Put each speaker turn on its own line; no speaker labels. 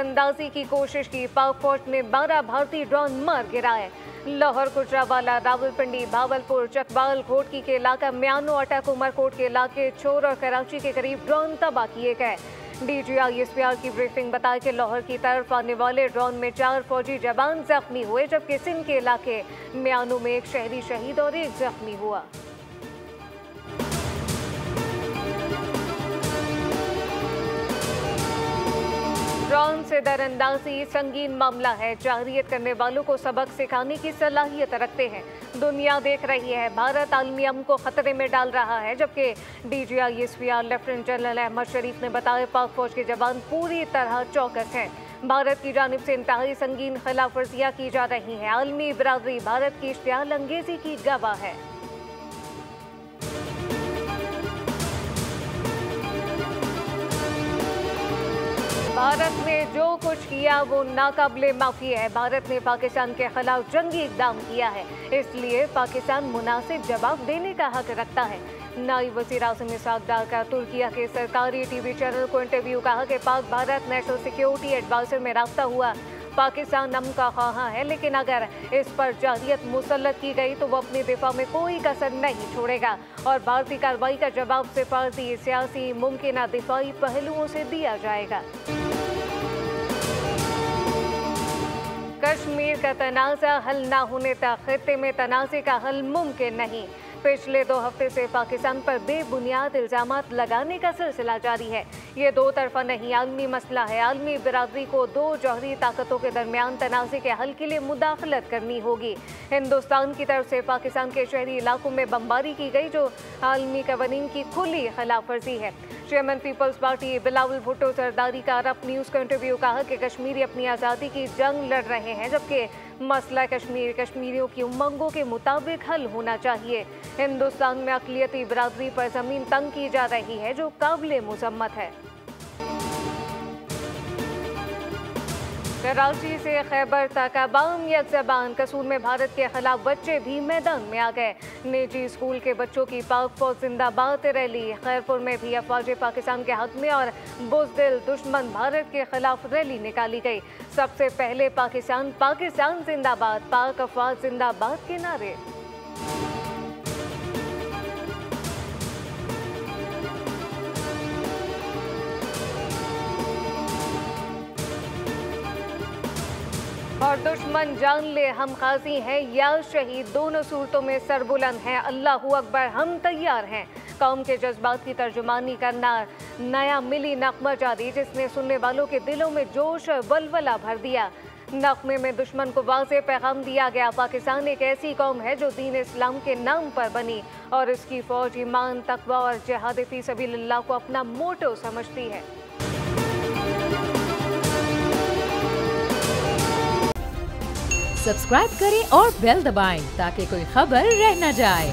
अंदाजी की कोशिश की, पाक फौज ने 12 भारतीय ड्रोन मार गिराए। लाहौर, गुजरावाला, रावलपिंडी, भावलपुर, चकवाल, घोटकी के इलाका म्यानो, अटक, उमरकोट के इलाके चोर और कराची के करीब ड्रोन तबाह किए गए। DGISPR की ब्रीफिंग बताया कि लाहौर की तरफ आने वाले ड्रोन में 4 फौजी जवान जख्मी हुए, जबकि सिंध के इलाके म्यानो में एक शहरी शहीद और एक जख्मी हुआ। ड्रोन से दरअंदाजी संगीन मामला है। जाहिरियत करने वालों को सबक सिखाने की सलाहियत रखते हैं। दुनिया देख रही है, भारत आलमी अमन को खतरे में डाल रहा है। जबकि DGISPR लेफ्टिनेंट जनरल अहमद शरीफ ने बताया पाक फौज के जवान पूरी तरह चौकस हैं। भारत की जानिब से इंतहाई संगीन खिलाफवर्जियां की जा रही हैं। आलमी बिरादरी भारत की इश्तियाल अंगेजी की गवाह है। भारत ने जो कुछ किया वो नाकाबिले माफ़ी है। भारत ने पाकिस्तान के खिलाफ जंगी इक़दाम किया है, इसलिए पाकिस्तान मुनासिब जवाब देने का हक रखता है। नायब वज़ीर आज़म इसाक डार का तुर्किया के सरकारी TV चैनल को इंटरव्यू, कहा कि Pak Bharat national security adviser में राब्ता हुआ। पाकिस्तान अमन का ख्वाह है, लेकिन अगर इस पर जाहियत मुसल्लत की गई तो वो अपने दिफा में कोई कसर नहीं छोड़ेगा और भारतीय कार्रवाई का जवाब सिफारती, सियासी, मुमकिन दिफाई पहलुओं से दिया जाएगा। कश्मीर का तनाज़ा हल न होने तक खित्ते में तनाज़े का हल मुमकिन नहीं। पिछले 2 हफ्ते से पाकिस्तान पर बेबुनियाद इल्ज़ामात लगाने का सिलसिला जारी है। ये दो तरफा नहीं, आलमी मसला है। आलमी बिरादरी को 2 जौहरी ताकतों के दरमियान तनाज़े के हल के लिए मुदाखलत करनी होगी। हिंदुस्तान की तरफ से पाकिस्तान के शहरी इलाकों में बमबारी की गई, जो आलमी कवानीन की खुली खिलाफ वर्जी है। चेयरमैन पीपल्स पार्टी बिलावल भुट्टो जरदारी का अरब न्यूज़ को इंटरव्यू, कहा कि कश्मीरी अपनी आज़ादी की जंग लड़ रहे हैं, जबकि मसला कश्मीरियों की उमंगों के मुताबिक हल होना चाहिए। हिंदुस्तान में अक़लियती बिरादरी पर ज़मीन तंग की जा रही है, जो काबिल मुज़म्मत है। कराची से खैबर तक अवाम यकज़बान, कसूर में भारत के खिलाफ बच्चे भी मैदान में आ गए। निजी स्कूल के बच्चों की पाक फौज जिंदाबाद रैली। खैरपुर में भी अफवाज पाकिस्तान के हक में और बुज़दिल दुश्मन भारत के खिलाफ रैली निकाली गई। सबसे पहले पाकिस्तान पाकिस्तान जिंदाबाद, पाक अफवाज जिंदाबाद के नारे। और दुश्मन जान ले हम गाज़ी हैं या शहीद, दोनों सूरतों में सरबुलंद हैं। अल्लाहू अकबर, हम तैयार हैं। कौम के जज्बात की तर्जुमानी करना नया मिली नगमा जारी, जिसने सुनने वालों के दिलों में जोश वलवला भर दिया। नगमे में दुश्मन को वाज़ेह पैगाम दिया गया, पाकिस्तान एक ऐसी कौम है जो दीन इस्लाम के नाम पर बनी और इसकी फौज ईमान, तकवा और जिहाद फी सबीलिल्लाह को अपना मोटो समझती है।
सब्सक्राइब करें और बेल दबाएं ताकि कोई खबर रह न जाए।